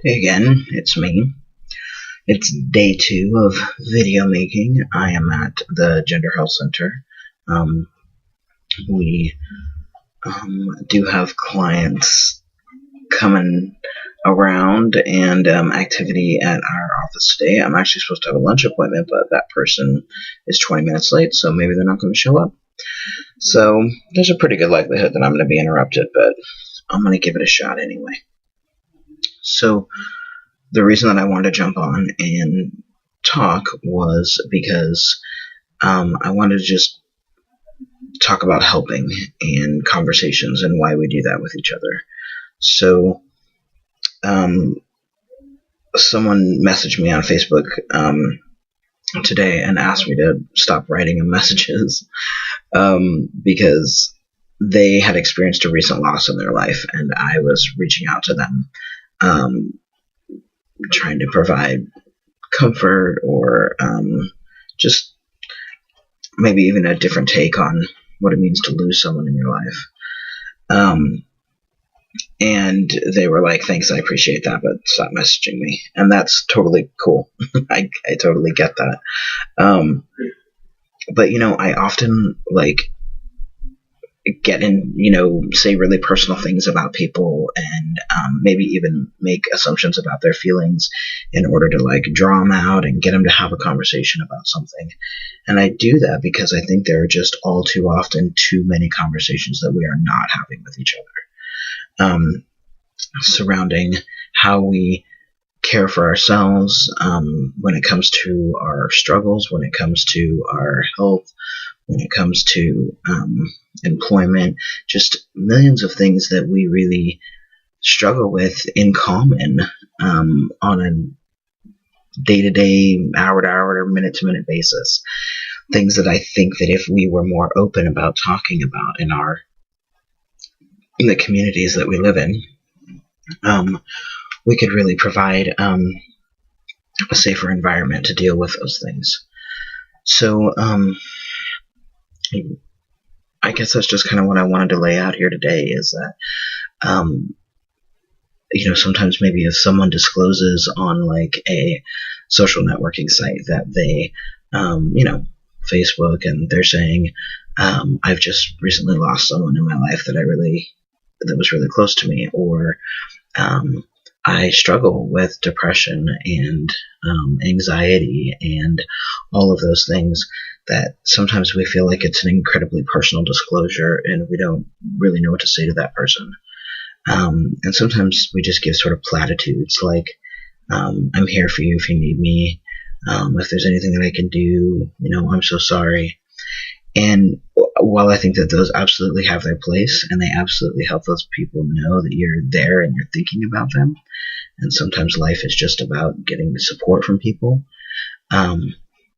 Hey again, it's me. It's day 2 of video making. I am at the Gender Health Center. We do have clients coming around and activity at our office today. I'm actually supposed to have a lunch appointment, but that person is 20 minutes late, so maybe they're not going to show up. So there's a pretty good likelihood that I'm going to be interrupted, but I'm going to give it a shot anyway. So the reason that I wanted to jump on and talk was because I wanted to just talk about helping and conversations and why we do that with each other. So someone messaged me on Facebook today and asked me to stop writing them messages because they had experienced a recent loss in their life, and I was reaching out to them trying to provide comfort or just maybe even a different take on what it means to lose someone in your life. And they were like, thanks, I appreciate that, but stop messaging me. And that's totally cool. I totally get that. But, I often, get in, say really personal things about people and maybe even make assumptions about their feelings in order to draw them out and get them to have a conversation about something. And I do that because I think there are just all too often too many conversations that we are not having with each other surrounding how we care for ourselves when it comes to our struggles, when it comes to our health, when it comes to employment, just millions of things that we really struggle with in common on a day-to-day, hour-to-hour, or minute-to-minute basis. Things that I think that if we were more open about talking about in the communities that we live in, we could really provide a safer environment to deal with those things. So I guess that's just kind of what I wanted to lay out here today, is that sometimes maybe if someone discloses on a social networking site that they Facebook, and they're saying I've just recently lost someone in my life that was really close to me, or I struggle with depression and anxiety and all of those things, that sometimes we feel like it's an incredibly personal disclosure and we don't really know what to say to that person. And sometimes we just give sort of platitudes like, I'm here for you if you need me. If there's anything that I can do, I'm so sorry. And while I think that those absolutely have their place and they absolutely help those people know that you're there and you're thinking about them, and sometimes life is just about getting support from people,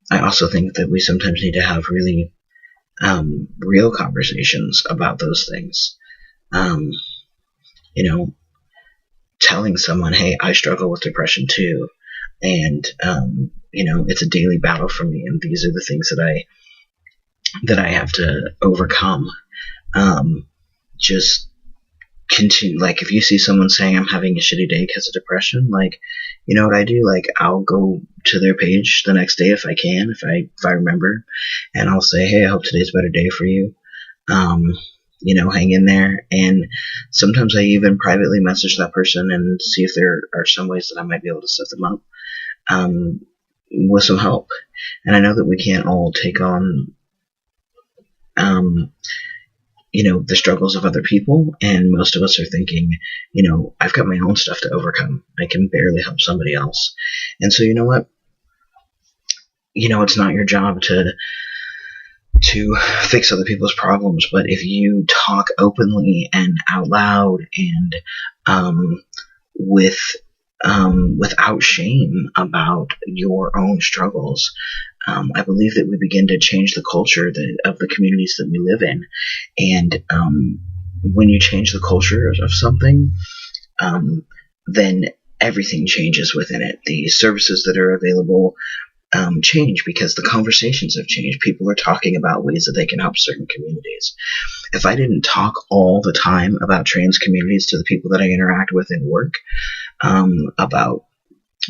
I also think that we sometimes need to have really real conversations about those things. Telling someone, hey, I struggle with depression too, and it's a daily battle for me, and these are the things that I have to overcome. Just continue. If you see someone saying I'm having a shitty day because of depression, you know what I do? I'll go to their page the next day if I can, if I remember, and I'll say, hey, I hope today's a better day for you. Hang in there. And sometimes I even privately message that person and see if there are some ways that I might be able to set them up with some help. And I know that we can't all take on the struggles of other people, and most of us are thinking, I've got my own stuff to overcome. I can barely help somebody else. And so, you know what? It's not your job to fix other people's problems, but if you talk openly and out loud and without shame about your own struggles, I believe that we begin to change the culture of the communities that we live in. And when you change the culture of something, then everything changes within it. The services that are available change because the conversations have changed. People are talking about ways that they can help certain communities. If I didn't talk all the time about trans communities to the people that I interact with in work, about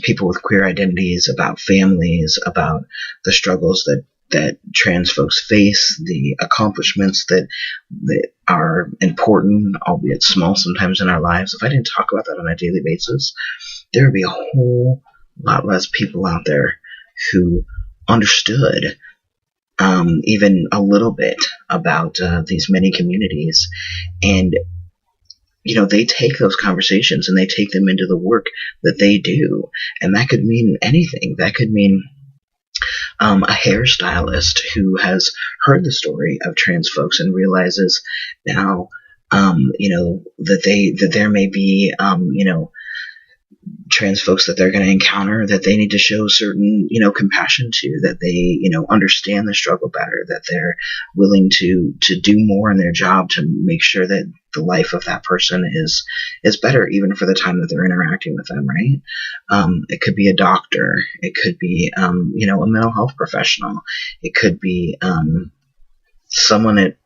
people with queer identities, about families, about the struggles that trans folks face, the accomplishments that are important, albeit small sometimes in our lives. If I didn't talk about that on a daily basis, there would be a whole lot less people out there who understood even a little bit about these many communities. And they take those conversations and they take them into the work that they do. And that could mean anything. That could mean a hairstylist who has heard the story of trans folks and realizes now, that there may be, trans folks that they're going to encounter that they need to show certain, compassion to, that they, understand the struggle better, that they're willing to do more in their job to make sure that the life of that person is better, even for the time that they're interacting with them, right? It could be a doctor. It could be, a mental health professional. It could be someone at,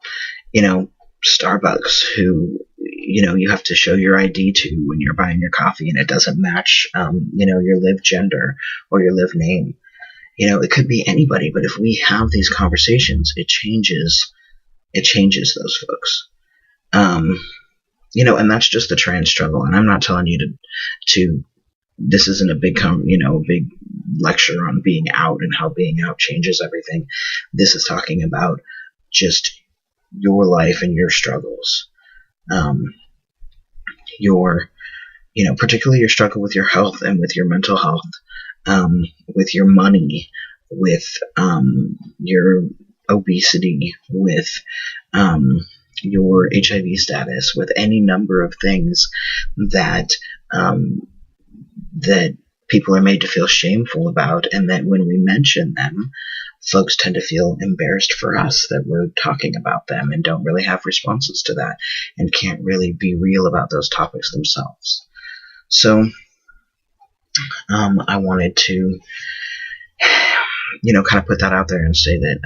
Starbucks who, you have to show your ID to when you're buying your coffee and it doesn't match, your lived gender or your lived name. It could be anybody, but if we have these conversations, it changes those folks. And that's just the trans struggle. And I'm not telling you to this isn't a big big lecture on being out and how being out changes everything. This is talking about just your life and your struggles. Particularly your struggle with your health and with your mental health, with your money, with your obesity, with your HIV status, with any number of things that that people are made to feel shameful about, and that when we mention them, folks tend to feel embarrassed for us that we're talking about them and don't really have responses to that and can't really be real about those topics themselves. So I wanted to, kind of put that out there and say that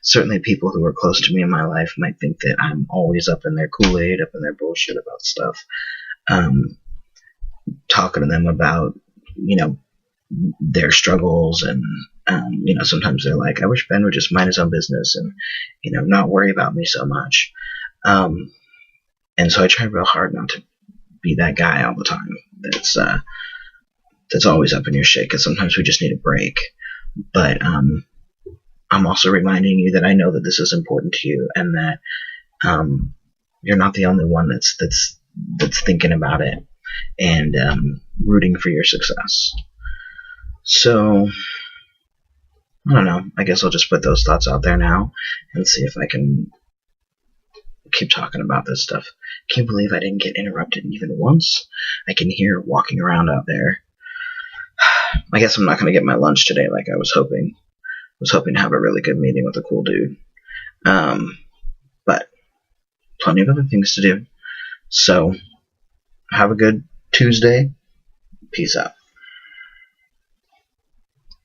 certainly people who are close to me in my life might think that I'm always up in their Kool-Aid, up in their bullshit about stuff. Talking to them about, their struggles, and sometimes they're like, I wish Ben would just mind his own business and not worry about me so much, and so I try real hard not to be that guy all the time that's always up in your shit, because sometimes we just need a break. But I'm also reminding you that I know that this is important to you, and that you're not the only one that's thinking about it and rooting for your success. So, I don't know. I guess I'll just put those thoughts out there now and see if I can keep talking about this stuff. Can't believe I didn't get interrupted even once. I can hear walking around out there. I guess I'm not going to get my lunch today like I was hoping. I was hoping to have a really good meeting with a cool dude. But plenty of other things to do. So, have a good Tuesday. Peace out.